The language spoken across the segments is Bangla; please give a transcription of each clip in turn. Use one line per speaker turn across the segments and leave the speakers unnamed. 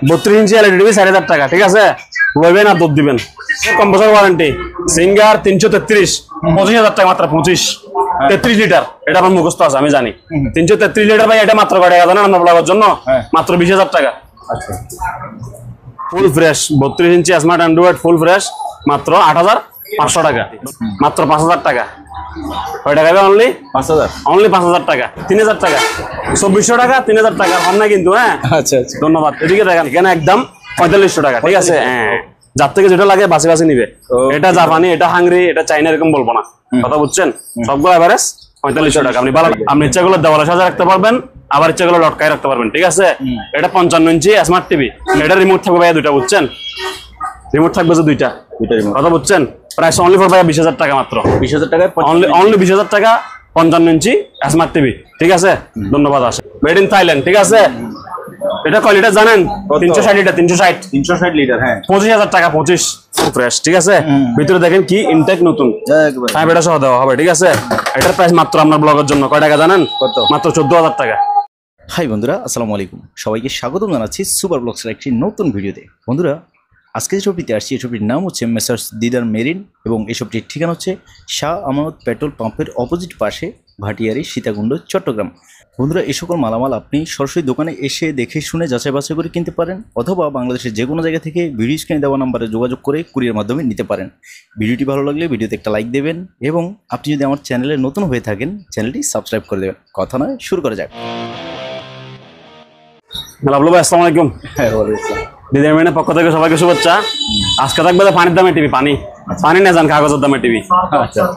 32 ইঞ্চি এলইডি টিভি 4000 টাকা, ঠিক আছে? লইবেন আর দুধ দিবেন, কম বছর ওয়ারেন্টি। সিঙ্গার 333 25,000 টাকা মাত্র, 33 লিটার। এটা আমার মুখস্থ আছে, আমি জানি। 333 লিটার ভাই, এটা মাত্র কয় টাকা জানেন আপনার ব্লগের জন্য? মাত্র 20,000 টাকা। আচ্ছা, ফুল ফ্রেশ 32 ইঞ্চি স্মার্ট অ্যান্ড্রয়েড ফুল ফ্রেশ মাত্র 8,500 টাকা, মাত্র 5,000 টাকা। কয় টাকা? অনলি 5,000, অনলি 5,000 টাকা। 3,000 টাকা, 2,400 টাকা, 3,000 টাকা কম না কিন্তু। হ্যাঁ, আচ্ছা আচ্ছা, ধন্যবাদ। এদিকে দেখেন, এখানে একদম 4,500 টাকা, ঠিক আছে? হ্যাঁ, যার থেকে যেটা লাগে বাসে বাসে নিবে। এটা জাপানি, এটা হাঙ্গরি, এটা চাইনা, এরকম বলবো না, কথা বুঝছেন? সবগুলো এভারেজ 4,500 টাকা। আপনি ভালো, আপনি ইচ্ছাগুলো দেওয়ালে সাজা রাখতে পারবেন, আবার ইচ্ছাগুলো লটকায় রাখতে পারবেন, ঠিক আছে? এটা 55 ইঞ্চি স্মার্ট টিভি। এটা রিমোট থাকবে ভাইয়া দুইটা, বুঝছেন? রিমোট থাকবে যে দুইটা, কথা বুঝছেন? প্রাইস অনলি ফর ভাইয়া 20,000 টাকা মাত্র। 20,000 টাকা, অনলি 20,000 টাকা 55 ইঞ্চি স্মার্ট টিভি, ঠিক আছে? ধন্যবাদ। আসে মেড ইন থাইল্যান্ড, ঠিক আছে? এটা কয় লিটার জানেন? 360 লিটার। 360 লিটার, হ্যাঁ, 25,000 টাকা। 25 ফ্রেশ, ঠিক আছে? ভিতরে দেখেন কি ইনটেক নতুন, হ্যাঁ, এটা সহ দেওয়া হবে, ঠিক আছে? এটার প্রাইস মাত্র আপনার ব্লগের জন্য কয় টাকা জানেন? কত? মাত্র 14,000 টাকা।
হাই বন্ধুরা, আসসালামু আলাইকুম। সবাইকে স্বাগতম জানাচ্ছি সুপার ব্লগসের একটি নতুন ভিডিওতে। বন্ধুরা, আজকে যে ছবিটি আসছি, এই ছবিটির নাম হচ্ছে মেসার্স দিদার মেরিন, এবং এই ছবিটির ঠিকানা হচ্ছে শাহ আমানত পেট্রোল পাম্পের অপোজিট পাশে, ভাটিয়ারি, সীতাকুণ্ড, চট্টগ্রাম। বন্ধুরা, এই সকল মালামাল আপনি সরাসরি দোকানে এসে দেখে শুনে যাচাই বাছাই করে কিনতে পারেন, অথবা বাংলাদেশের যে কোনো জায়গা থেকে ভিডিও স্ক্রিনে দেওয়া নাম্বারে যোগাযোগ করে কুরিয়ার মাধ্যমে নিতে পারেন। ভিডিওটি ভালো লাগলে ভিডিওতে একটা লাইক দেবেন, এবং আপনি যদি আমার চ্যানেলে নতুন হয়ে থাকেন চ্যানেলটি সাবস্ক্রাইব করে দেবেন। কথা নয়, শুরু করা যাক।
লাভলু ভাই, আসসালামু আলাইকুম। দিদার মেরিনের পক্ষ থেকে সবাইকে শুভেচ্ছা। আজকে থাকবে পানির দামে টিভি, পানি না যান, কাগজের দামে টিভি,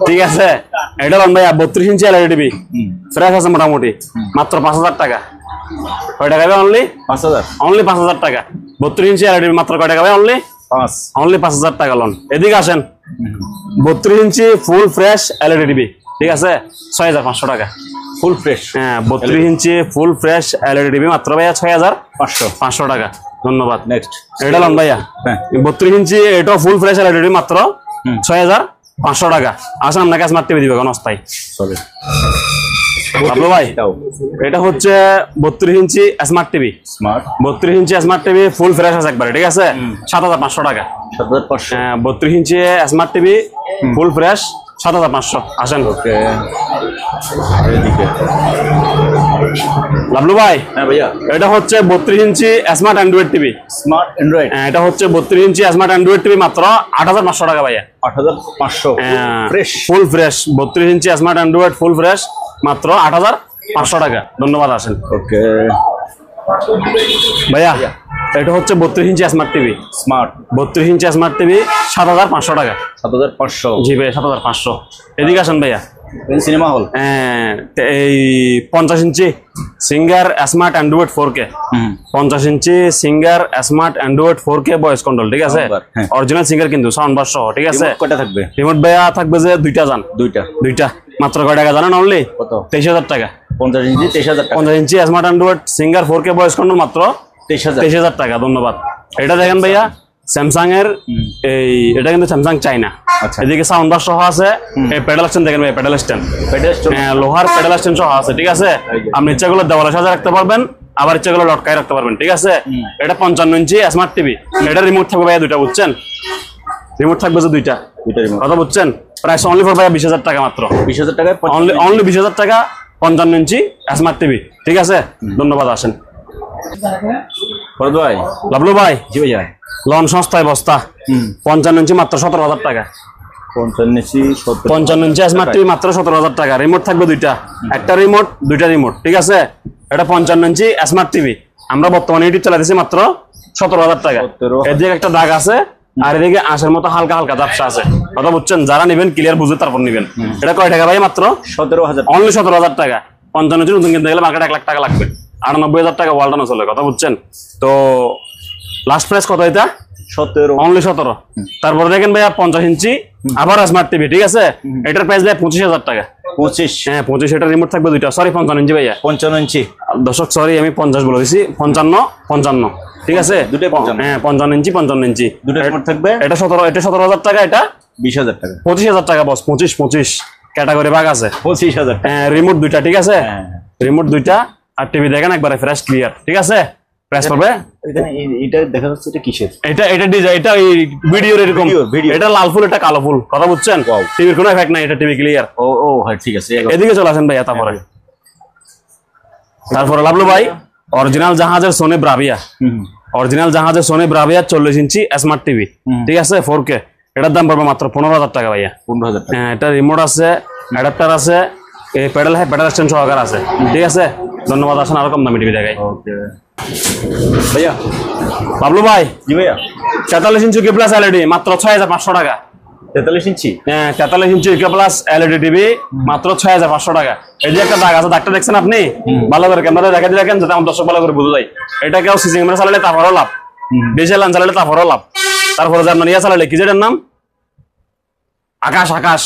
ঠিক আছে? এটা ভাইয়া 32 ইঞ্চি এলইডি টিভি, ফ্রেশ আছে মোটামুটি, মাত্র 5,000 টাকা। কয় টাকা? অনলি 5,000, অনলি 5,000 টাকা। 32 ইঞ্চি এলইডি টিভি মাত্র কয় টাকা ভাই? অনলি 5,000 টাকা লোন। এদিকে আসেন, 32 ইঞ্চি ফুল ফ্রেশ এলইডি টিভি, ঠিক আছে? 6,500 টাকা ফুল ফ্রেশ। হ্যাঁ, 32 ইঞ্চি ফুল ফ্রেশ এলইডি টিভি মাত্র ভাইয়া 6,500 টাকা। ধন্যবাদ। নেক্সট, এটা লোন ভাইয়া 32 ইঞ্চি, এটাও ফুল ফ্রেশ এলইডি টিভি মাত্র 6,500 টাকা। আসেন, আপনাকে স্মার্ট টিভি দিবে কোন অস্থায়ী ভাই। এটা হচ্ছে 32 ইঞ্চি স্মার্ট টিভি, 32 ইঞ্চি স্মার্ট টিভি ফুল ফ্রেশ আছে একবারে, ঠিক আছে? 7,500 টাকা। 32 ইঞ্চি স্মার্ট টিভি ফুল ফ্রেশ 7,500। আসেন, ওকে। লাভলু ভাই, হ্যাঁ ভাইয়া, এটা হচ্ছে 32 ইঞ্চি smart Android TV, smart Android. এটা হচ্ছে 32 ইঞ্চি স্মার্ট অ্যান্ড্রয়েড টিভি মাত্র 8,500 টাকা ভাইয়া। 8,500 ফ্রেশ, ফুল ফ্রেশ। 32 ইঞ্চি স্মার্ট অ্যান্ড্রয়েড ফুল ফ্রেশ মাত্র 8,500 টাকা। ধন্যবাদ। আসেন, ওকে ভাইয়া। এটা হচ্ছে 32 ইঞ্চি স্মার্ট টিভি, স্মার্ট 32 ইঞ্চি স্মার্ট টিভি 7,500 টাকা। 7,500, জি ভাই, 7,500। এদিকে আসেন ভাইয়া, সিনেমা হল। হ্যাঁ, এই 50 ইঞ্চি সিঙ্গার স্মার্ট অ্যান্ড্রয়েড 4K, 50 ইঞ্চি Singer smart android 4K voice control, ঠিক আছে? অরিজিনাল সিঙ্গার কিন্তু, সাউন্ড বার সহ, ঠিক আছে? কয়টা থাকবে রিমোট ভাইয়া? থাকবে যে দুইটা, জান, দুইটা মাত্র কয় টাকা জানেন? অনলি কত? 23,000 টাকা। 50 ইঞ্চি 23,000 টাকা। 50 ইঞ্চি smart android Singer 4K voice control মাত্র 23,000 টাকা। ধন্যবাদ। এটা দেখেন ভাইয়া, স্যামসাং এর, এই এটা কিন্তু স্যামসাং চাইনা। এদিকে সাউন্ড বার সহ আছে। এই প্যাডেল স্ট্যান্ড দেখেন ভাই, প্যাডেল স্ট্যান্ড, লোহার প্যাডেল স্ট্যান্ড সহ আছে, ঠিক আছে? আপনি ইচ্ছাগুলো দেওয়ালে সাজা রাখতে পারবেন, আবার ইচ্ছাগুলো লটকায় রাখতে পারবেন, ঠিক আছে? এটা 55 ইঞ্চি স্মার্ট টিভি। এটা রিমোট থাকবে ভাইয়া দুইটা, বুঝছেন? রিমোট থাকবে যে দুইটা, কথা বুঝছেন? প্রাইস অনলি ফর ভাইয়া 20,000 টাকা মাত্র। 20,000 টাকা, অনলি 20,000 টাকা 55 ইঞ্চি স্মার্ট টিভি, ঠিক আছে? ধন্যবাদ। আসেন ভাই। লাভলু ভাই, জি ভাইয়া, লন সংস্থায় বস্তা 55 ইঞ্চি মাত্র 17,000 টাকা। 55 ইঞ্চি স্মার্ট টিভি মাত্র 17,000 টাকা। রিমোট থাকবে দুইটা, একটা রিমোট, দুইটা রিমোট, ঠিক আছে? এটা 55 ইঞ্চি স্মার্ট টিভি। আমরা বর্তমানে ইউটিউব চালাতেছি মাত্র 17,000 টাকা। এদিকে একটা দাগ আছে, আর এদিকে আঁশের মতো হালকা হালকা ঝাপসা আছে, কথা বুঝছেন? যারা নিবেন ক্লিয়ার বুঝে তারপর নিবেন। এটা কয় টাকা ভাই? মাত্র 17,000, অনলি 17,000 টাকা। 55 ইঞ্চি নতুন কিনতে গেলে মার্কেটে 1 লাখ টাকা লাগবে, 98,000 টাকা ওয়ালটানো চলে, কথা বুঝছেন? তো লাস্ট প্রাইস কত? এটা 17, অনলি 17। তারপরে দেখেন ভাইয়া 50 ইঞ্চি আবার স্মার্ট টিভি, ঠিক আছে? এটার প্রাইস ভাই 25,000 টাকা। 25, হ্যাঁ 25। এটা রিমোট থাকবে দুইটা, সরি 55 ইঞ্চি ভাইয়া, 55 ইঞ্চি দর্শক, সরি আমি 50 বলে দিছি, 55, ঠিক আছে? হ্যাঁ, 55 ইঞ্চি 55 ইঞ্চি দুটো রিমোট থাকবে। এটা 17, এটা 17,000 টাকা, এটা 20,000 টাকা। 25,000 টাকা বস, 25 ক্যাটাগরি ভাগ আছে। 25,000, হ্যাঁ, রিমোট দুইটা, ঠিক আছে? রিমোট দুইটা, আর টিভি দেখেন একবারে ফ্রেশ ক্লিয়ার, ঠিক আছে? প্রাইস পড়বে
এখানে এটা দেখা যাচ্ছে এটা কিসের?
এটা ডিজাইন, এটা এই ভিডিওর এরকম
ভিডিও।
এটা লাল ফুল, এটা কালো ফুল, কথা বুঝছেন? টিভির কোনো এফেক্ট নাই, এটা টিভি ক্লিয়ার।
ও হ্যাঁ ঠিক আছে।
এদিকে চলে আসেন ভাইয়া। তারপরে লাভলু ভাই অরিজিনাল জাহাজের সোনি ব্রাভিয়া, অরিজিনাল জাহাজের সোনি ব্রাভিয়া 40 ইঞ্চি স্মার্ট টিভি, ঠিক আছে 4K। এটার দাম পড়বে মাত্র 15,000 টাকা ভাইয়া।
15,000 টাকা।
হ্যাঁ, এটা রিমোট আছে, অ্যাডাপ্টার আছে, এই প্যাডেল স্ট্যান্ড সহকারে আছে, ঠিক আছে। ধন্যবাদ, আসেন আরো কম দামি টিভি দেখাই।
ওকে ভাইয়া।
বাবলু ভাই
জি ভাইয়া।
43 ইঞ্চি কে প্লাস এলইডি মাত্র 6,500 টাকা।
43 ইঞ্চি?
হ্যাঁ, 43 ইঞ্চি কে প্লাস এলইডি টিভি মাত্র 6,500 টাকা। এই যে একটা দাগ আছে, দাগটা দেখছেন আপনি? ভালো করে ক্যামেরা দেখা দিয়ে দেখেন যাতে আমার দর্শক ভালো করে বুঝে যায়। এটা কেউ সিসি ক্যামেরা চালালে তারপরও লাভ, ডিজিটাল চালালে তারপরও লাভ। তারপরে যে আপনার ইয়া চালালে কি যেটার নাম আকাশ, আকাশ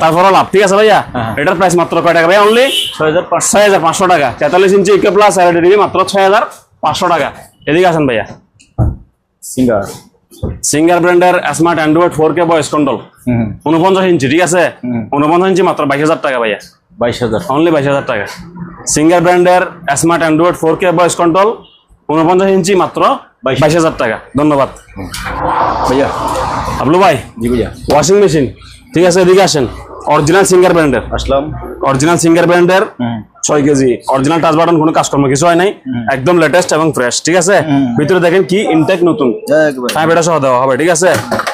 তারপরও লাভ, ঠিক আছে ভাইয়া। এটার প্রাইস মাত্র কয় টাকা ভাইয়া? অনলি 6,500 টাকা। 43 ইঞ্চি কে প্লাস এলইডি টিভি মাত্র 6,500 টাকা। এদিকে আসেন ভাইয়া। সিঙ্গার ব্র্যান্ডের smart android 4K voice control 49 ইঞ্চি, ঠিক আছে 49 ইঞ্চি মাত্র 22,000 টাকা ভাইয়া।
22,000,
অনলি 22,000 টাকা। সিঙ্গার ব্র্যান্ডের smart android 4K voice control 49 ইঞ্চি মাত্র 22,000 টাকা। ধন্যবাদ
ভাইয়া।
আবলু ভাই
জি ভাইয়া।
ওয়াশিং মেশিন, ঠিক আছে এদিকে আসেন। অরিজিনাল সিঙ্গার ব্র্যান্ডের,
আসলাম।
অরিজিনাল সিঙ্গার ব্র্যান্ডের 6 কেজি অরিজিনাল টাচ বাটন, কোনো কাজকর্ম কিছু হয় নাই, একদম লেটেস্ট এবং ফ্রেশ, ঠিক আছে। ভিতরে দেখেন কি ইনটেক নতুন, হ্যাঁ এটা সহ দেওয়া হবে, ঠিক আছে।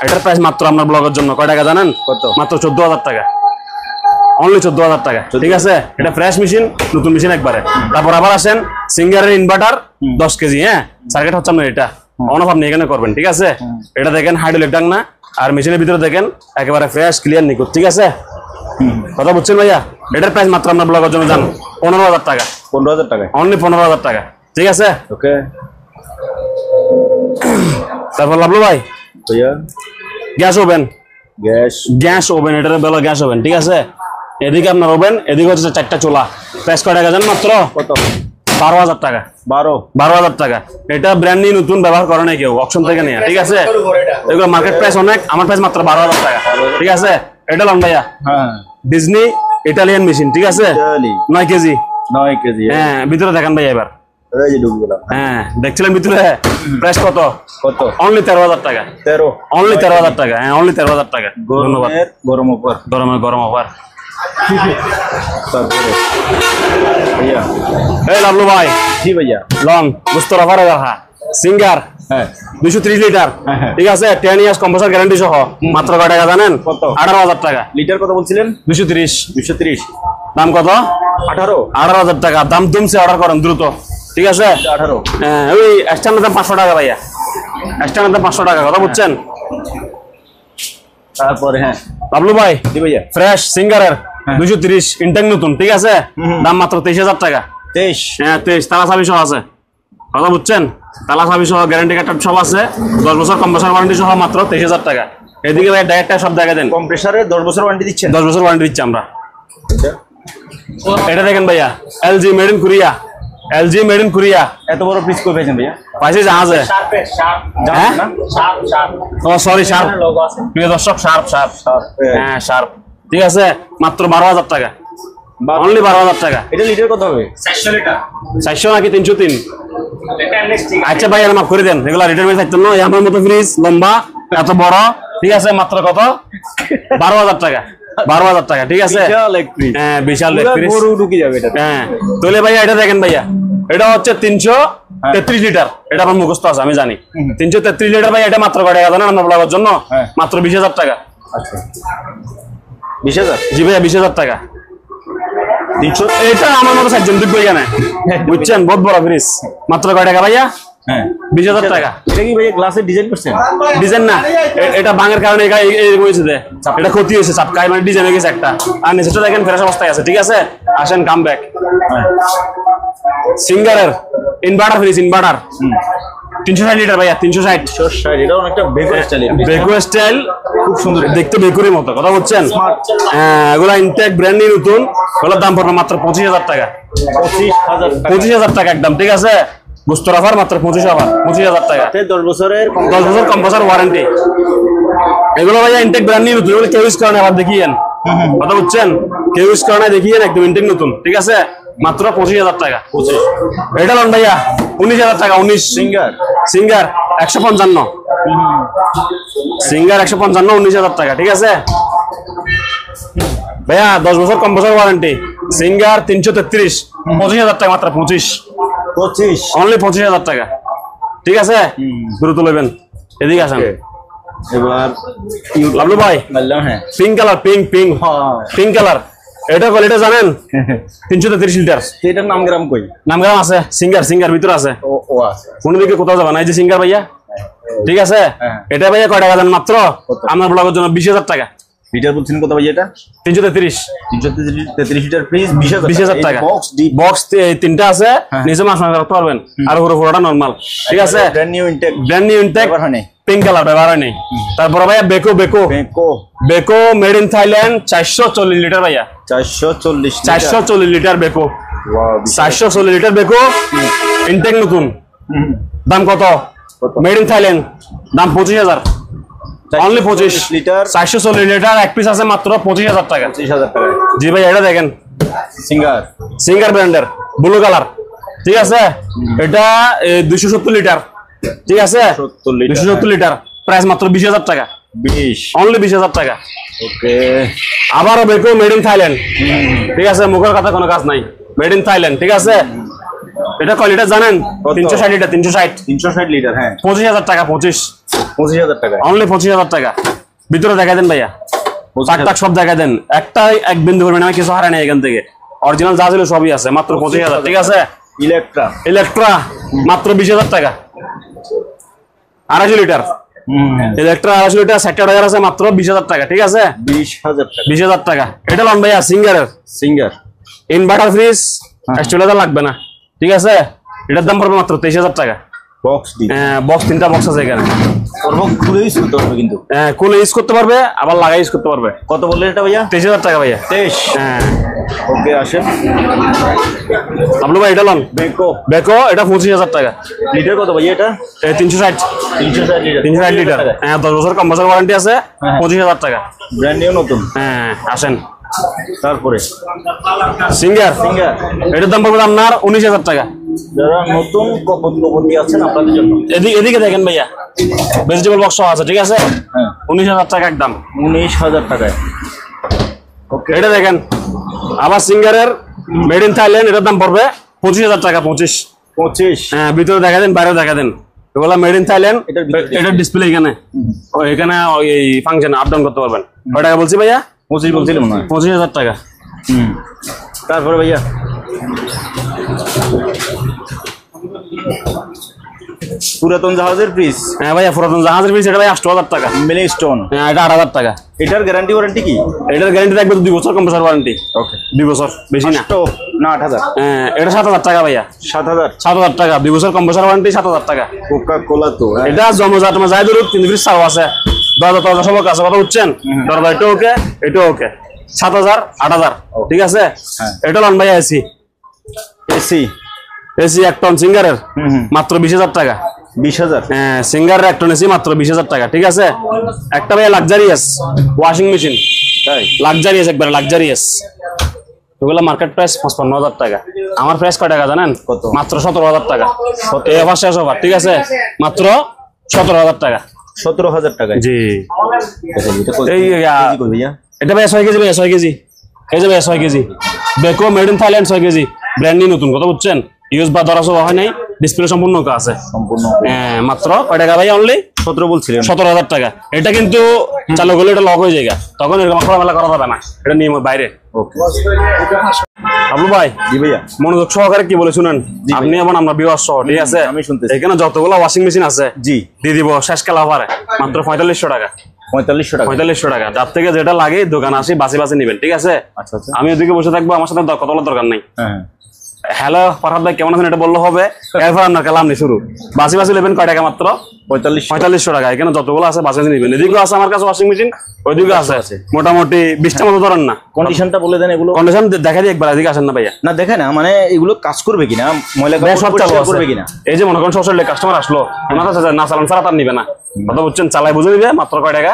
এটার প্রাইস মাত্র আপনার ব্লগের জন্য কয় টাকা জানেন? কত? মাত্র 14,000 টাকা। অনলি 14,000 টাকা, ঠিক আছে। এটা ফ্রেশ মেশিন, নতুন মেশিন একবারে। তারপর আবার আসেন সিঙ্গারের ইনভার্টার 10 কেজি, হ্যাঁ সার্কিট হচ্ছে আপনার এটা অন অফ আপনি এখানে করবেন, ঠিক আছে। এটা দেখেন হাইড্রোলিক ডাং না, আর মেশিনের ভিতরে দেখেন একেবারে ফ্রেশ ক্লিয়ার নিখুঁত, ঠিক আছে। কথা বুঝছেন ভাইয়া? এটার প্রাইস মাত্র আপনার ব্লগের জন্য জান 15,000 টাকা।
15,000 টাকা,
অনলি 15,000 টাকা, ঠিক আছে।
ওকে।
তারপর লাভলু ভাই
ভাইয়া
গ্যাস ওভেন,
গ্যাস
ওভেন, এটার বেলা গ্যাস ওভেন, ঠিক আছে। এদিকে আপনার ওভেন, এদিকে হচ্ছে 4টা চুলা। প্রাইস কয় টাকা জান? মাত্র
কত?
12,000 টাকা। 12,000 টাকা। এটা ব্র্যান্ড নিউ, নতুন ব্যবহার করে নাই কেউ, অপশন থেকে নেয়া, ঠিক আছে। এগুলো মার্কেট প্রাইস অনেক, আমার প্রাইস মাত্র 12,000 টাকা, ঠিক আছে। এটা লন ভাইয়া ডিজনি ইটালিয়ান মেশিন, ঠিক আছে 9 কেজি।
9 কেজি,
হ্যাঁ ভিতরে দেখেন ভাইয়া এবার। হ্যাঁ দেখছিলেন ভিতরে প্রাইস কত? অনলি 13,000 টাকা। 13, অনলি 13,000 টাকা। হ্যাঁ অনলি 13,000 টাকা। ধন্যবাদ। গরম অফার। এই লাভলু ভাই
জি ভাইয়া।
লং বুস্টার অফার রাখা সিঙ্গার 230 লিটার, ঠিক আছে 10 ইয়ার্স কম্প্রেসর গ্যারান্টি সহ মাত্র কয় টাকা জানেন? কত? 18,000 টাকা।
লিটার কত বলছিলেন?
230। দাম কত? 18,000 টাকা। দাম দুমছে, অর্ডার করেন দ্রুত, ঠিক আছে।
18।
হ্যাঁ ওই স্ট্যান্ডার্ড দাম 500 টাকা ভাইয়া, স্ট্যান্ডার্ড দাম 500 টাকা, কথা বুঝছেন?
তারপরে হ্যাঁ
লাভলু ভাই
জি ভাইয়া।
ফ্রেশ সিঙ্গারের 230 ইনটেক নতুন, ঠিক আছে দাম মাত্র 23,000 টাকা।
23?
হ্যাঁ 23, তালা চাবি সহ আছে, কথা বুঝছেন? তালা চাবি সহ গ্যারান্টি কার্ড সব আছে, 10 বছর কম্প্রেসার ওয়ারেন্টি সহ মাত্র 23,000 টাকা। এদিকে ভাই ডাইরেক্ট সব দেখা দেন।
কম্প্রেসারে 10 বছর ওয়ারেন্টি দিচ্ছেন?
10 বছর ওয়ারেন্টি দিচ্ছি আমরা। এটা দেখেন ভাইয়া LG made in Korea, LG made in Korea.
এত বড় পিস কই পেয়েছেন ভাইয়া?
পাইছে জাহাজে। হ্যাঁ ও সরি শার্প, প্রিয় দর্শক শার্প। হ্যাঁ শার্প, ঠিক আছে মাত্র 12,000 টাকা। অনলি 12,000 টাকা।
এটা লিটার কত হবে?
400 লিটার। 400 নাকি 303? আচ্ছা ভাই মাফ করে দেন, এগুলা রিটার্ন থাকতো না। আমার মতো ফ্রিজ লম্বা এত বড়, ঠিক আছে মাত্র কত? 12,000 টাকা। 12,000 টাকা, ঠিক আছে। হ্যাঁ বিশাল
গরু ঢুকে যাবে এটা।
হ্যাঁ তাহলে ভাইয়া এটা দেখেন ভাইয়া, এটা হচ্ছে 333 লিটার। এটা আমার মুখস্থ আছে, আমি জানি 333 লিটার। ভাই এটা মাত্র কয় টাকা জানেন আপনার ব্লগের জন্য? মাত্র 20,000 টাকা।
আচ্ছা 20,000?
জি ভাইয়া 20,000 টাকা। এটা আমার মতো 4 জন ঢুকবে এখানে, বুঝছেন? বহুত বড় ফ্রিজ। মাত্র কয় টাকা ভাইয়া? 20,000 টাকা।
এটা কি ভাইয়া গ্লাসের ডিজাইন করছেন?
ডিজাইন না, এটা ভাঙের কারণে এটা ক্ষতি হয়েছে, চাপকায় মানে ডিজাইন হয়ে গেছে একটা। আর নিচেটা দেখেন ফ্রেশ অবস্থায় আছে, ঠিক আছে। আসেন কাম ব্যাক। সিঙ্গারের ইনভার্টার ফ্রিজ, ইনভার্টার 360 লিটার ভাইয়া। 360।
এটা অনেকটা বেকো স্টাইল।
বেকো স্টাইল, খুব সুন্দর দেখতে, বেকুরের মতো, কথা বলছেন? হ্যাঁ এগুলা ইনটেক ব্র্যান্ড নিউ নতুন। এগুলোর দাম পড়বে মাত্র 25,000 টাকা। 25,000 টাকা একদম, ঠিক আছে। বুস্টার অফার মাত্র 25,000 টাকা।
10 বছরের
10 বছর কম্প্রেসার ওয়ারেন্টি। এগুলো ভাইয়া ইনটেক ব্র্যান্ড নিউ নতুন, এগুলো কেউ ইউজ করে না, আবার দেখিয়েন, কথা বুঝছেন? কেউ ইউজ করে না, দেখিয়েন একদম ইনটেক নতুন, ঠিক আছে। মাত্র 25,000 টাকা। এটা লোন ভাইয়া 19,000 টাকা। 19 সিঙ্গার 155 সিঙ্গার 155 19,000 টাকা। ঠিক আছে ভাইয়া 10 বছর কম্প্রেসর ওয়ারেন্টি সিঙ্গার 333 25,000 টাকা মাত্র। 25 অনলি 25,000 টাকা। ঠিক আছে দ্রুত লইবেন। এদিকে আসেন
এবার
লাভলু ভাই।
হ্যাঁ
পিঙ্ক কালার পিঙ্ক কালার এটা কোয়ালিটি জানেন 333 লিটার।
এটার নামগ্রাম কই?
নামগ্রাম আছে সিঙ্গার ভিতরে আছে।
ও আছে
কোন দিকে কোথাও যাবে না। এই যে সিঙ্গার ভাইয়া। ঠিক আছে এটা ভাইয়া কয় টাকা দেন মাত্র আপনার ব্লগের জন্য? 20,000 টাকা।
লিটার বলছেন কত ভাই? এটা
333
লিটার প্লিজ
20,000 টাকা। বক্স তিনটা আছে নিচে মাছ রাখতে পারবেন আর পুরোটা নরমাল। ঠিক আছে
brand new intake
pink colour ব্যবহার হয় নাই। তারপর ভাইয়া Beko made in Thailand 440 litre ভাইয়া। 440 litre Beko 440 litre Beko intake নতুন। দাম কত? মেড ইন থাইল্যান্ড দাম 25,000 অনলি 25
লিটার
440 লিটার এক পিস আছে মাত্র 25,000 টাকা।
25,000 টাকা।
জি ভাই এটা দেখেন সিঙ্গার ব্র্যান্ডের ব্লু কালার। ঠিক আছে এটা 270 লিটার। ঠিক আছে 270 লিটার প্রাইস মাত্র 20,000 টাকা। অনলি 20,000 টাকা।
ওকে
আবারও বেকো মেড ইন থাইল্যান্ড। ঠিক আছে মুখের কথা কোনো কাজ নাই মেড ইন থাইল্যান্ড। ঠিক আছে এটা কয় লিটার জানেন? 360 লিটার
360 লিটার হ্যাঁ
25,000 টাকা।
25,000 টাকা
অনলি 25,000 টাকা। ভিতরে দেখা দেন ভাইয়া টাক সব দেখা দেন। এক বিন্দু করবেন আমি কিছু হারাই নাই এখান থেকে। অরিজিনাল যা ছিল সবই আছে মাত্র 25,000। ঠিক আছে ইলেকট্রা মাত্র 20,000 টাকা। 250 লিটার ইলেকট্রা 250 লিটার সেক্টর আছে মাত্র 20,000 টাকা। ঠিক আছে 20,000 টাকা। এটা লন ভাইয়া সিঙ্গার ইনভার্টার ফ্রিজ অ্যাকচুয়ালি লাগবে না। ঠিক আছে এটার দাম পড়বে মাত্র 23,000 টাকা। বক্স তিনটা বক্স আছে এখানে।
খুলে ইউজ করতে পারবে কিন্তু
খুলে ইউজ করতে পারবে আবার লাগাই ইউজ করতে পারবে।
কত বললেন এটা ভাইয়া?
23,000 টাকা ভাইয়া।
23
হ্যাঁ
ওকে আসেন
আপনি ভাই এটা লন বেকো এটা 25,000 টাকা।
লিটার কত ভাইয়া এটা?
360 লিটার। হ্যাঁ 10 বছর কম্প্রেসর ওয়ারেন্টি আছে 25,000 টাকা।
ব্র্যান্ড নিউ নতুন।
হ্যাঁ আসেন
তারপরে
সিঙ্গার এটার দাম পড়বে আপনার 19,000 টাকা।
যারা নতুন কপতি আছেন আপনাদের জন্য
এদিকে দেখেন ভাইয়া ভেজিটেবল বক্স আছে। ঠিক আছে 19,000 টাকা একদম।
19,000 টাকায়
ওকে এটা দেখেন আবার সিঙ্গারের মেড ইন থাইল্যান্ড এটার দাম পড়বে 25,000 টাকা। 25 হ্যাঁ ভিতরে দেখা দেন বাইরে দেখা দেন। এগুলা মেড ইন থাইল্যান্ড। এটার ডিসপ্লে এখানে এখানে এই ফাংশন আপ ডাউন করতে পারবেন। কয় টাকা বলছি ভাইয়া?
25 বলছিলাম না
25,000 টাকা।
তারপরে ভাইয়া পুরাতন জাহাজের ফ্রিজ।
হ্যাঁ ভাইয়া পুরাতন জাহাজের ফ্রিজ এটা ভাই 8,000 টাকা।
মিলিং স্টোন
হ্যাঁ এটা 8,000 টাকা।
এটার গ্যারান্টি ওয়ারেন্টি কি?
এটার গ্যারান্টি থাকবে 2 বছর কম্প্রেসর ওয়ারেন্টি।
ওকে
2 বছর বেশি না
8,000।
হ্যাঁ এটা 7,000 টাকা ভাইয়া। 7,000 টাকা 2 বছর কম্প্রেসর ওয়ারেন্টি 7,000 টাকা।
কোকা কোলা তো
এটা জমজাট যাই ধরুক 3 ফ্রিজ চাও আছে 10,000 সব কাছে কথা বুঝছেন। দরজা এটা ওকে এটা ওকে 7,000 8,000। ঠিক আছে এটা লন ভাইয়া এসি 1 টন সিঙ্গারের মাত্র 20,000 টাকা।
20,000
হ্যাঁ সিঙ্গারের 1 টন এসি মাত্র 20,000 টাকা। ঠিক আছে একটা ভাইয়া লাক্সারিয়াস ওয়াশিং মেশিন লাক্সারিয়াস একবারে লাক্সারিয়াস ওগুলা মার্কেট প্রাইস 55,000 টাকা। আমার প্রাইস কয় টাকা জানেন?
কত?
মাত্র 17,000 টাকা। এই অফার শেষ অফার। ঠিক আছে মাত্র 17,000 টাকা।
17,000 টাকা
জি
এই
এটা ভাই 6 কেজি ভাই 6 কেজি এই যে ভাই 6 KG Beko made in Thailand 6 KG brand new নতুন কথা বুঝছেন। ইউজ বা ধরা সব হয় নাই ডিসপ্লে সম্পূর্ণ আছে সম্পূর্ণ। হ্যাঁ মাত্র কয় টাকা ভাই? অনলি
17 বলছিলেন
17,000 টাকা। এটা কিন্তু চালু করলে এটা লক হয়ে যায় তখন এরকম খোলামেলা করা যাবে না এটা নিয়মের বাইরে।
ওকে
আবলু ভাই
জি ভাইয়া
মনোযোগ সহকারে কি বলে শুনেন আপনি এবং আমরা ভিউয়ার্স সহ। ঠিক আছে
আমি শুনতেছি।
এখানে যতগুলো ওয়াশিং মেশিন আছে
জি
দিয়ে দিব শেষ কালা পারে মাত্র 4500 টাকা।
4500
টাকা যার থেকে যেটা লাগে দোকান আসি বাসি নিবেন। ঠিক আছে
আচ্ছা আচ্ছা
আমি ওদিকে বসে থাকবো আমার সাথে কথা বলার দরকার নেই।
হ্যাঁ
হ্যালো ফারহাদ ভাই কেমন আছেন এটা বললে হবে। এরপর আপনার কালাম নেই শুরু বাসি নেবেন কয় টাকা? মাত্র 4500 টাকা। এখানে যতগুলো আছে বাসি নেবেন। এদিকে আছে আমার কাছে ওয়াশিং মেশিন ওইদিকে আছে মোটামুটি 20টা মতো ধরেন না।
কন্ডিশনটা বলে দেন এগুলো
কন্ডিশন দেখা দিই একবার এদিকে আসেন না ভাইয়া।
না দেখে না মানে এগুলো কাজ করবে কিনা ময়লা
সব চালু
করবে কিনা।
এই যে মনে করেন সরাসরি কাস্টমার আসলো ওনার কাছে না চালান ছাড়া তার নিবে না কথা বুঝছেন। চালাই বুঝে নিবে মাত্র কয় টাকা?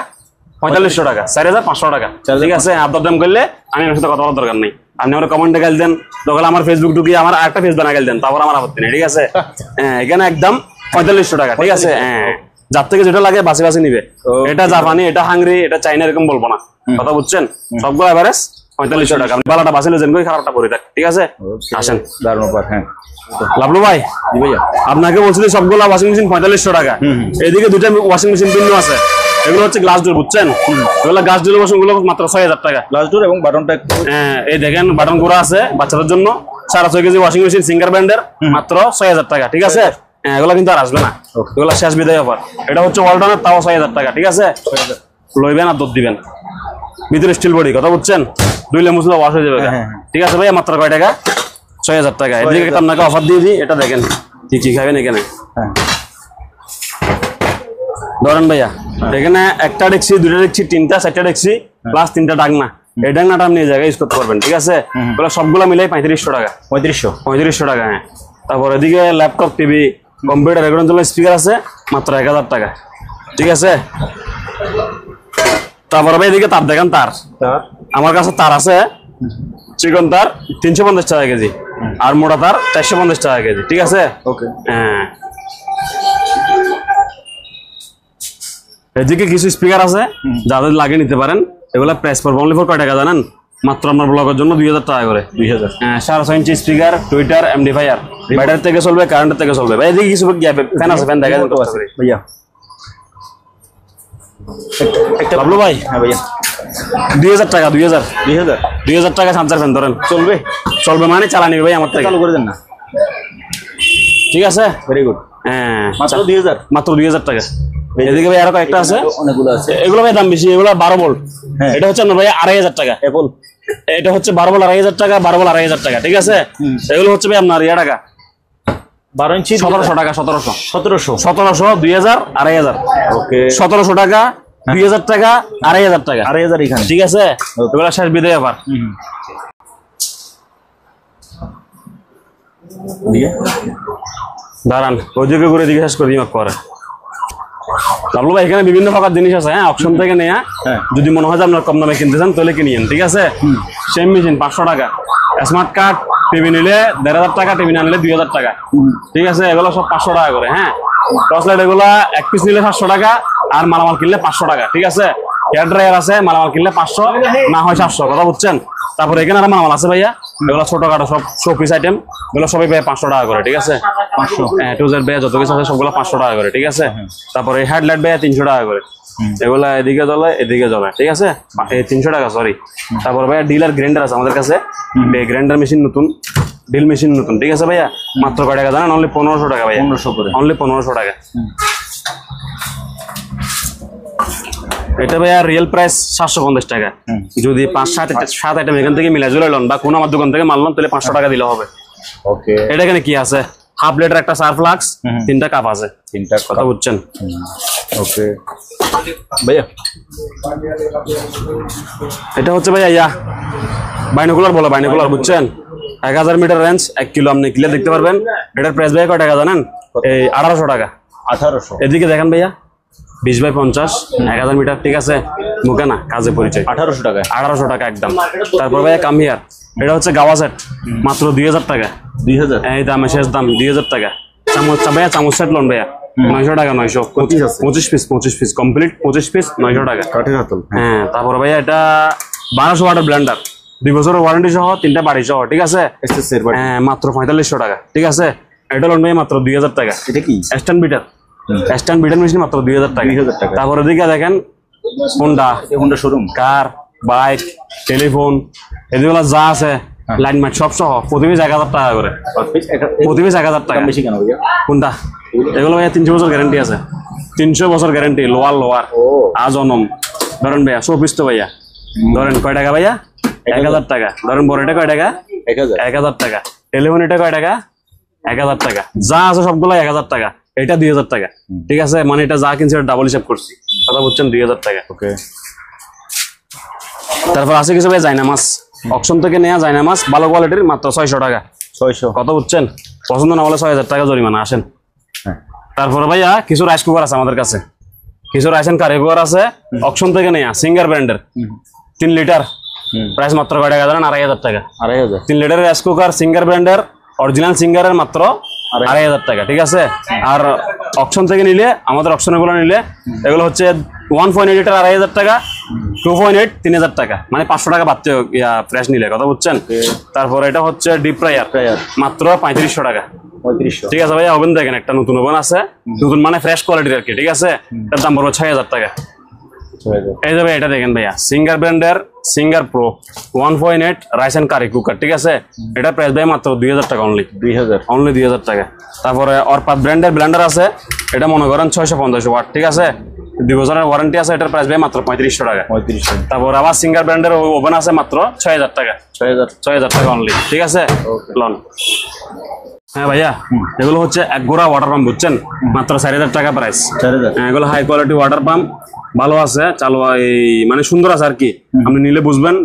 4500 টাকা 4,500 টাকা। ঠিক আছে আপ দাম করলে আমি আমার সাথে কথা বলার দরকার নেই। আপনি আমার কমেন্টে গাইল দেন, তখন আমার ফেসবুক ঢুকিয়ে আমার আরেকটা পেজ বানা গাইল দেন, তারপর আমার আপত্তি নেই, ঠিক আছে? হ্যাঁ, এখানে একদম 4500 টাকা, ঠিক আছে? হ্যাঁ, যার থেকে যেটা লাগে বাসি বাসি নিবে। এটা জাপানি, এটা হাঙ্গরি, এটা চাইনা, এরকম বলবো না, কথা বুঝছেন? সবগুলো এভারেজ 4500 টাকা। আপনি ভালোটা বাসি লেছেন, খারাপটা পরে থাক, ঠিক আছে? আসেন
দারুণ ব্যাপার। হ্যাঁ
লাভলু ভাই,
জি ভাইয়া,
আপনাকে বলছিলেন সবগুলো ওয়াশিং মেশিন 4500 টাকা। এদিকে দুইটা ওয়াশিং মেশিন ভিন্ন আছে, এগুলো হচ্ছে গ্লাস ডোর, বুঝছেন? এগুলো গ্লাস ডোর ওয়াশিং গুলো মাত্র 6000 টাকা।
গ্লাস ডোর এবং বাটনটা
হ্যাঁ, এই দেখেন বাটন করা আছে বাচ্চাদের জন্য। 6.5 কেজি ওয়াশিং মেশিন সিঙ্গার ব্র্যান্ডের, মাত্র 6000 টাকা, ঠিক আছে? হ্যাঁ, এগুলো কিন্তু আর আসবে না, এগুলো শেষ বিদায় অফার। এটা হচ্ছে ওয়ালটনের, তাও 6000 টাকা, ঠিক আছে? লইবেন আর দুধ দিবেন, ভিতরে স্টিল বডি, কথা বুঝছেন? দুইলে মুসলে ওয়াশ হয়ে যাবে, ঠিক আছে ভাইয়া? মাত্র কয় টাকা? 6000 টাকা। এদিকে একটা আপনাকে অফার দিয়ে দিই, এটা দেখেন কি কি খাবেন এখানে। ধরেন ভাইয়া, এখানে একটা ডেকছি, দুইটা ডেকছি, তিনটা, চারটা ডেকছি, প্লাস 3টা ডাকনা। এই ডাকনাটা আপনি এই জায়গায় ইউজ করতে পারবেন, ঠিক আছে? ওগুলো সবগুলো মিলাই 3500 টাকা। 3500 টাকা, হ্যাঁ। তারপর এদিকে ল্যাপটপ, টিভি, কম্পিউটার, এগুলোর জন্য স্পিকার আছে, মাত্র 1000 টাকা, ঠিক আছে? তারপরে ভাই এদিকে তার দেখেন, তার আমার কাছে তার আছে, চিকন তার 350 টাকা কেজি, আর মোটা তার 450 টাকা কেজি, ঠিক আছে? হ্যাঁ, এদিকে কিছু স্পিকার আছে, যাদের লাগে নিতে পারেন। এগুলা প্রাইস পড়বে অনলি ফর কয় টাকা জানেন? মাত্র আপনার ব্লগের জন্য 2000 টাকা করে। 2000, হ্যাঁ। 6.5 ইঞ্চি স্পিকার, টুইটার, এমডিফায়ার, ব্যাটারি থেকে চলবে, কারেন্টের থেকে চলবে। ভাই এদিকে কিছু ফ্যান আছে, ফ্যান দেখা যায়
ভাইয়া
একটা ভাবলো ভাই।
হ্যাঁ ভাইয়া,
2000 টাকা, 2000 টাকা চার্জার ফ্যান ধরেন, চলবে? চলবে মানে চালানি ভাই আমার থেকে,
চালু করে দেন না,
ঠিক আছে?
Very good.
হ্যাঁ,
মাত্র 2000,
মাত্র 2000 টাকা। এদিকে ভাই আরো কয়েকটা আছে,
অনেকগুলো আছে।
এগুলো ভাই দাম বেশি, এগুলো 12 ভোল্ট। এটা হচ্ছে না ভাই 2500 টাকা।
অ্যাপল,
এটা হচ্ছে 12 ভোল্ট 2500 টাকা, 12 ভোল্ট 2500 টাকা, ঠিক আছে? এগুলো হচ্ছে ভাই আপনার টাকা
12 ইঞ্চি
1700 টাকা, 1700,
2000,
2500।
ওকে,
1700 টাকা, 2000 টাকা, 2500 টাকা,
2000 এখানে,
ঠিক আছে? এগুলো শেষ বিদায় আবার। দাঁড়ান, ওইদিকে করে দিকে শেষ করে দিই করে। লাভলু ভাই, এখানে বিভিন্ন প্রকার জিনিস আছে, হ্যাঁ, অপশন থেকে নেয়া। যদি মনে হয় যে আপনার কম দামে কিনতে চান তাহলে কিনিয়েন, ঠিক আছে? সেম মেশিন 500 টাকা, স্মার্ট কার্ড টিভি নিলে 1500 টাকা, টিভি না নিলে 2000 টাকা, ঠিক আছে? এগুলো সব 500 টাকা করে, হ্যাঁ। টর্চ লাইট এগুলা এক পিস নিলে 700 টাকা, আর মালামাল কিনলে 500 টাকা, ঠিক আছে? হেয়ার ড্রায়ার আছে, মালামাল কিনলে 500, না হয় 700, কথা বুঝছেন? তারপরে এখানে আর মালামাল আছে ভাইয়া, এগুলো ছোটখাটো সব শোপিস আইটেম, এগুলো সবাই ভাই 500 টাকা করে, ঠিক আছে? 500, হ্যাঁ, টুজের ভাইয়া যত কিছু আছে সবগুলো 500 টাকা করে, ঠিক আছে? তারপরে হেডলাইট ভাইয়া 300 টাকা করে, এগুলা এদিকে জ্বলে এদিকে জ্বলে, ঠিক আছে? 300 টাকা, সরি। তারপর ভাইয়া ডিলার গ্রাইন্ডার আছে আমাদের কাছে, গ্রাইন্ডার মেশিন নতুন, ডিল মেশিন নতুন, ঠিক আছে ভাইয়া? মাত্র কয় টাকা জানেন? অনলি 1500 টাকা ভাইয়া, 1500 করে, অনলি 1500 টাকা। এটা ভাইয়া রিয়েল প্রাইস 750 টাকা। যদি 5-7 আইটেম এখান থেকে মিলে জুড়ে লন বা কোনো আমার দোকান থেকে মারলাম, তাহলে 500 টাকা দিলে হবে। ওকে, এটা এখানে কি আছে? হাফ লিটার একটা সার্ফ ফ্লাক্স, 3টা কাপ আছে, 3টা, কথা বুঝছেন?
ওকে ভাইয়া,
এটা হচ্ছে ভাইয়া বাইনোকুলার বলে, বাইনোকুলার, বুঝছেন? 1000 মিটার রেঞ্জ, 1 কিলো আপনি ক্লিয়ার দেখতে পারবেন। এটার প্রাইস ভাইয়া কয় টাকা জানেন? এই 1800 টাকা। 1800। এদিকে দেখেন ভাইয়া, 20/50, 1000 মিটার, ঠিক আছে? মুখে না, কাজে পরিচয়। 1800 টাকা, 1800 টাকা একদম। তারপর ভাইয়া কামিয়ার, এটা হচ্ছে গাওয়া সেট, মাত্র 2000 টাকা। 2000, এই দামে শেষ দাম 2000 টাকা। চামচ ভাইয়া, চামচ সেট লোন ভাইয়া 900 টাকা, 900, 25 পিস কমপ্লিট, 25 পিস 900 টাকা। হ্যাঁ, তারপর ভাইয়া এটা 1200 ওয়াটের ব্লেন্ডার, 2 বছরের ওয়ারেন্টি সহ, 3টা বাড়ি সহ, ঠিক আছে? হ্যাঁ, মাত্র 4500 টাকা, ঠিক আছে? এটা লোন ভাইয়া মাত্র 2000 টাকা। এটা কি? স্ট্যান্ড বিটার মেশিন, মাত্র 2000 টাকা। তারপরে দিকে দেখেন হোন্ডা শোরুম, কার, বাইক, টেলিফোন, এগুলো যা আছে, লাইন মাইট সব সহ, প্রতি পিস 1000 টাকা করে, প্রতি পিস 1000 টাকা। বেশি কেন ভাইয়া? কোনটা? এগুলো ভাইয়া 300 বছর গ্যারান্টি আছে, 300 বছর গ্যারান্টি, লোয়ার আজ অনম। ধরেন ভাইয়া 100 পিস তো ভাইয়া, ধরেন কয় টাকা ভাইয়া? 1000 টাকা। ধরেন বড় এটা কয় টাকা? 1000 টাকা। টেলিফোন এটা কয় টাকা? 1000 টাকা। যা আছে সবগুলো 1000 টাকা, এটা 2000 টাকা, ঠিক আছে? মানে এটা যা কিনছে ডাবল হিসাব করছি, কথা বুঝছেন? 2000 টাকা। ওকে, তারপর আছে কিছু ভাই জায়নামাজ, অকশন থেকে নেওয়া জায়নামাজ, ভালো কোয়ালিটির, মাত্র 600 টাকা। 600, কথা বুঝছেন? পছন্দ না হলে 6000 টাকা জরিমানা। আসেন। তারপরে ভাইয়া কিছু রাইস কুকার আছে আমাদের কাছে, কিছু রাইস এন্ড কারি কুকার আছে, অকশন থেকে নেওয়া, সিঙ্গার ব্র্যান্ডের, 3 লিটার, প্রাইস মাত্র কয় টাকা জানেন? 2500 টাকা।
2500।
3 লিটারের রাইস কুকার সিঙ্গার ব্র্যান্ডের অরিজিনাল সিঙ্গারের মাত্র 2500 টাকা। ঠিক আছে। আর অপশন থেকে নিলে, আমাদের অপশনে গুলো নিলে এগুলো হচ্ছে 1.8 লিটার 2500 টাকা, 2.8 3000 টাকা, মানে 500 টাকা বাড়তে ফ্রেশ নিলে, কথা বুঝছেন? তারপর এটা হচ্ছে ডিপ ফ্রায়ার মাত্র 3500 টাকা।
3500।
ঠিক আছে ভাইয়া। ওভেন দেখেন, একটা নতুন ওভেন আছে, নতুন মানে ফ্রেশ কোয়ালিটির আর কি। ঠিক আছে। এটার দাম পড়বে 6000 টাকা। এই যাবে, এটা দেখেন ভাইয়া, সিঙ্গার ব্র্যান্ডের Singer pro 1.8 rice and curry cooker. ঠিক আছে। এটা প্রাইস ভাই মাত্র 2000 টাকা অনলি। 2000 টাকা। তারপরে অরপাত ব্র্যান্ডের ব্লেন্ডার আছে, এটা মনে করেন 650 ওয়াট। ঠিক আছে। 2 বছরের ওয়ারেন্টি আছে। এটার প্রাইস ভাই মাত্র 3500 টাকা। তারপর আবার সিঙ্গার ব্র্যান্ডের ওভেন আছে মাত্র 6000 টাকা। 6000 টাকা অনলি। ঠিক আছে। লন। হ্যাঁ ভাইয়া, এগুলো হচ্ছে এক গোড়া ওয়াটার পাম্প, বুঝছেন? মাত্র 4000 টাকা প্রাইস। এগুলো হাই কোয়ালিটি ওয়াটার পাম্প, ভালো আছে, চালু মানে সুন্দর আছে আর কি। আপনি নিলে বুঝবেন,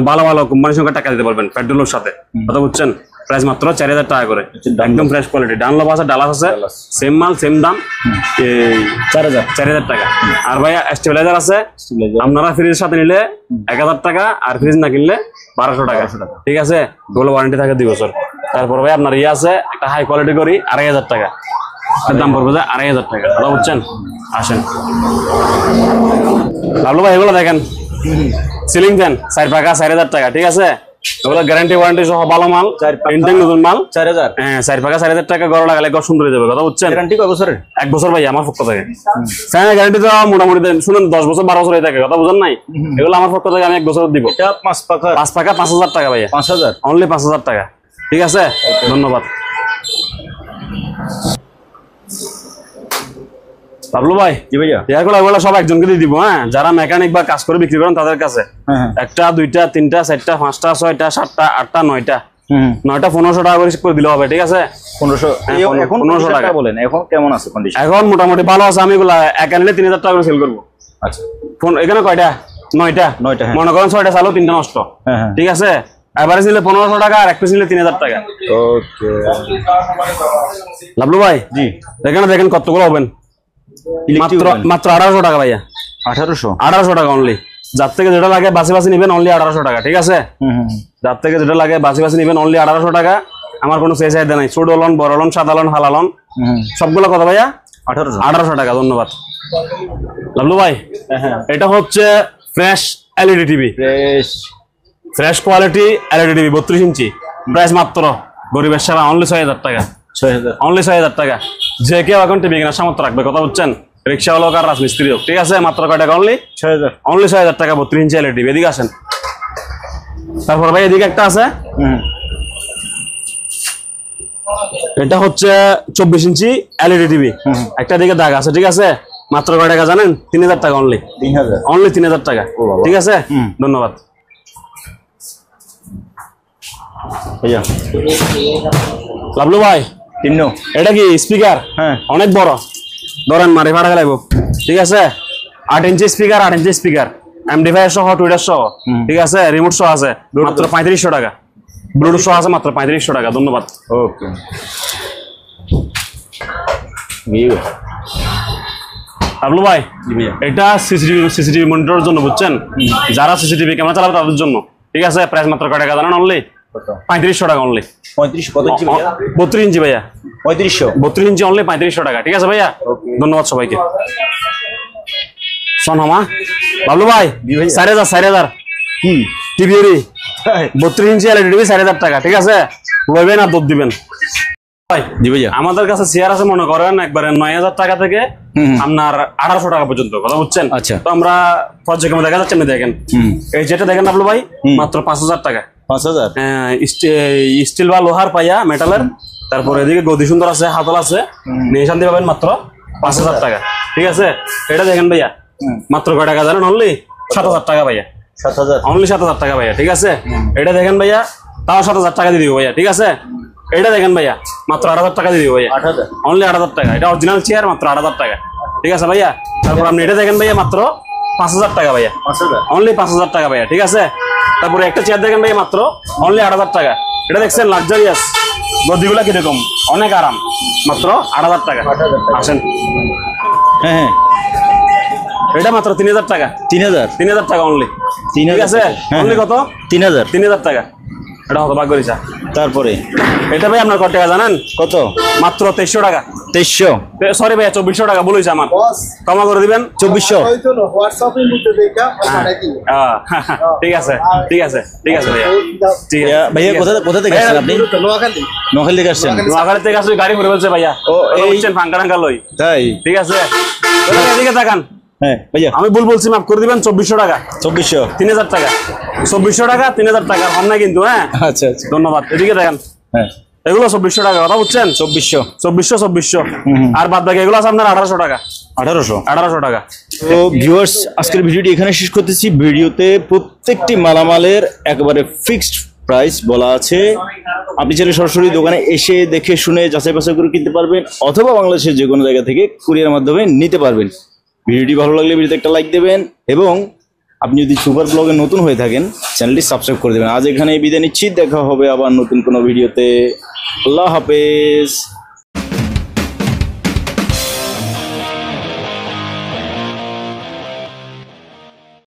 ভালো ভালো কোম্পানির সঙ্গে টাকা দিতে পারবেন পেট্রোলের সাথে, কথা বুঝছেন? প্রাইস মাত্র 4000 টাকা করে, একদম ফ্রেশ কোয়ালিটি। ডানলপ আছে, ডালাস আছে, সেম মাল সেম দাম, 4000 টাকা। আর ভাইয়া স্টেবিলাইজার আছে, আপনারা ফ্রিজের সাথে নিলে 1000 টাকা, আর ফ্রিজ না কিনলে 1200 টাকা। ঠিক আছে। ওগুলো ওয়ারেন্টি থাকে 2 বছর। তারপর ভাই আপনার আছে একটা হাই কোয়ালিটি করি 2500 টাকা, দাম পড়বে 2500 টাকা, কথা বুঝছেন? আসেন লাভলু ভাই, এগুলো দেখেন, সিলিং ফ্যান 4 পাকা 4000 টাকা। ঠিক আছে। এগুলো গ্যারান্টি ওয়ারেন্টি সহ ভালো মাল, ইনটেক নতুন মাল। 4000। হ্যাঁ, 4 পাকা 4000 টাকা, গড় লাগালে ঘর সুন্দর হয়ে যাবে, কথা বুঝছেন? গ্যারান্টি কয় বছরের? 1 বছর ভাই, আমার পক্ষ থেকে। ফ্যানের গ্যারান্টি তো মোটামুটি শুনেন 10 বছর 12 বছর হয়ে থাকে, কথা বুঝেন নাই? এগুলো আমার পক্ষ থেকে আমি 1 বছর দিব। 5 পাকা 5000 টাকা ভাইয়া। 5000 অনলি 5000 টাকা। ঠিক আছে। ধন্যবাদ বাবলু ভাই। জি ভাইয়া। এগুলো সব একজনকে দিয়ে দিব। হ্যাঁ, যারা মেকানিক বা কাজ করে বিক্রি করেন তাদের কাছে। 1টা 2টা 3টা 4টা 5টা 6টা 7টা 8টা 9টা 1500 টাকা করে দিলে হবে। ঠিক আছে। 1500 টাকা বলেন। এখন কেমন আছে কন্ডিশন? এখন মোটামুটি ভালো আছে। আমি এগুলা এক আনলে 3000 টাকা করে সেল করবো। আচ্ছা। ফোন এখানে কয়টা? 9টা। মনে করেন 6টা চালো, 3টা নষ্ট। ঠিক আছে। এভারেজ নিলে 1500 টাকা, আর এক পিস নিলে 3000 টাকা। ওকে লাভলু ভাই। জি। দেখেন কতগুলো হবেন? মাত্র 1800 টাকা ভাইয়া। 1800 টাকা অনলি। যার থেকে যেটা লাগে বাসি নিবেন, অনলি 1800 টাকা। ঠিক আছে। যার থেকে যেটা লাগে বাসি নিবেন, অনলি 1800 টাকা। আমার কোনো চাহিদা নাই। ছোট লন, বড় লন, সাদা লন, হালা লন, সবগুলো কত ভাইয়া? 1800 টাকা। ধন্যবাদ লাভলু ভাই। এটা হচ্ছে fresh LED TV, fresh quality LED TV 32 ইঞ্চি। প্রাইস মাত্র গরিবের সেবা, অনলি 6000 টাকা। অনলি 6000 টাকা। যে কেউ এখন টিভি কেনার সামর্থ্য রাখবে, কথা বুঝছেন? রিক্সাওয়ালা হোক আর রাজমিস্ত্রি হোক। ঠিক আছে। মাত্র কয় টাকা? অনলি 6000। অনলি 6000 টাকা 32 ইঞ্চি এলইডি টিভি। এদিকে আসেন। তারপর ভাই এদিকে একটা আছে, এটা হচ্ছে 24 ইঞ্চি এলইডি টিভি। একটা দিকে দাগ আছে। ঠিক আছে। মাত্র কয় টাকা জানেন? 3000 টাকা অনলি। অনলি 3000 টাকা। ঠিক আছে। ধন্যবাদ লাভলু ভাই। এটা কি স্পিকার? হ্যাঁ, অনেক বড়। ধরেন মারি ফাটা লাগবো। ঠিক আছে। 8 ইঞ্চি স্পিকার, 8 ইঞ্চি স্পিকার, এমডিফাই সহ, টুইটার সহ। ঠিক আছে। রিমোট সহ আছে, মাত্র 3500 টাকা। ব্লুটুথ সহ আছে, মাত্র 3500 টাকা। ধন্যবাদ। ওকে লাভলু ভাই, এটা সিসিটিভি মনিটরের জন্য, বুঝছেন? যারা সিসিটিভি ক্যামেরা চালাবে তাদের জন্য। ঠিক আছে। প্রাইস মাত্র কয় টাকা জানেন? অনলি 3500 টাকা অনলি। 32 ইঞ্চি ভাইয়া। 32 ইঞ্চি অনলি 3500 টাকা। ঠিক আছে ভাইয়া। ধন্যবাদ সবাইকে। সনহমা বাবলু ভাই, 4000 টিভি 32 ইঞ্চি এলইডি টিভি 4000 টাকা। ঠিক আছে। বলবেন আর দুধ দিবেন ভাই। জি ভাইয়া। আমাদের কাছে চেয়ার আছে মনে করেন একবারে 9000 টাকা থেকে আপনার 1800 টাকা পর্যন্ত, কথা বুঝছেন? আচ্ছা। তো আমরা পর্যায়ক্রমে দেখা যাচ্ছে, দেখেন এই যেটা দেখেন বাবলু ভাই, মাত্র 5000 টাকা। 5000 স্টিল বা লোহার পাইয়া মেটালের। তারপরে এদিকে গদি সুন্দর আছে, হাতল আছে, নিয়ে শান্তি পাবেন মাত্র 5000 টাকা। ঠিক আছে। এটা দেখেন ভাইয়া, মাত্র কয় টাকা জানেন? অনলি 7000 টাকা ভাইয়া। 7000 অনলি 7000 টাকা ভাইয়া। ঠিক আছে। এটা দেখেন ভাইয়া, তাও 7000 টাকা দিয়ে দিব ভাইয়া। ঠিক আছে। এটা দেখেন ভাইয়া, মাত্র 8000 টাকা দিয়ে দিব ভাইয়া। অনলি 8000 টাকা। এটা অরিজিনাল চেয়ার, মাত্র 8000 টাকা। ঠিক আছে ভাইয়া। তারপর আপনি এটা দেখেন ভাইয়া, মাত্র 5000 টাকা ভাইয়া। অনলি 5000 টাকা ভাইয়া। ঠিক আছে। তারপরে একটা চেয়ার দেখেন ভাইয়া, মাত্র অনলি 8000 টাকা। এটা দেখছেন লাক্সারিয়াস, গদিগুলা কিরকম, অনেক আরাম, মাত্র 8000 টাকা। আসেন। হ্যাঁ, এটা মাত্র 3000 টাকা। 3000 টাকা অনলি।
তিন
ঠিক
হাজার
আছে
টাকা। হ্যাঁ,
অনলি
হ্যাঁ।
কত
3000।
3000 টাকা এটা হতো ভাগ করিছা
তারপরে
এটা ভাই আপনার কত টাকা জানেন
কত?
মাত্র 2300 টাকা
2300।
সরি ভাই 2400 টাকা বলেছে আমার কমা করে দিবেন
2400।
ঠিক আছে ঠিক আছে ঠিক আছে ভাইয়া ঠিক আছে
ভাইয়া কোথা থেকে আসছেন আপনি? নোয়াখালী থেকে আসছেন?
নোয়াখালী থেকে আসলে গাড়ি ঘুরে বলছে ভাইয়া
ও, এই-
এই ফাঙ্কা টাঙ্কা লই
তাই?
ঠিক আছে তাহলে এদিকে তাকান
হ্যাঁ ভাইয়া,
আমি ভুল বলছি মাফ করে দিবেন 2400 টাকা
2400।
3000 টাকা 2400 টাকা 3000 টাকা কম না কিন্তু হ্যাঁ
আচ্ছা আচ্ছা,
ধন্যবাদ এদিকে দেখেন
হ্যাঁ
এগুলো 2400 টাকা কথা বুঝছেন
2400।
2400 আর বাদ বাকি এগুলো আছে আপনার 1800 টাকা
1800
টাকা
তো ভিউয়ার্স, আজকের ভিডিওটি এখানে শেষ করতেছি। ভিডিওতে প্রত্যেকটি মালামালের একেবারে ফিক্সড প্রাইস বলা আছে। আপনি চাইলে সরাসরি দোকানে এসে দেখে শুনে যাচাই বাছাই করে কিনতে পারবেন, অথবা বাংলাদেশের যে কোনো জায়গা থেকে কুরিয়ার মাধ্যমে নিতে পারবেন। ভিডিওটি ভালো লাগলে ভিডিওতে একটা লাইক দেবেন, এবং আপনি যদি সুপার ব্লগে নতুন হয়ে থাকেন চ্যানেলটি সাবস্ক্রাইব করে দেবেন। আজ এখানে বিদায় নিচ্ছি, দেখা হবে আবার নতুন কোনো ভিডিওতে। আল্লাহ হাফেজ।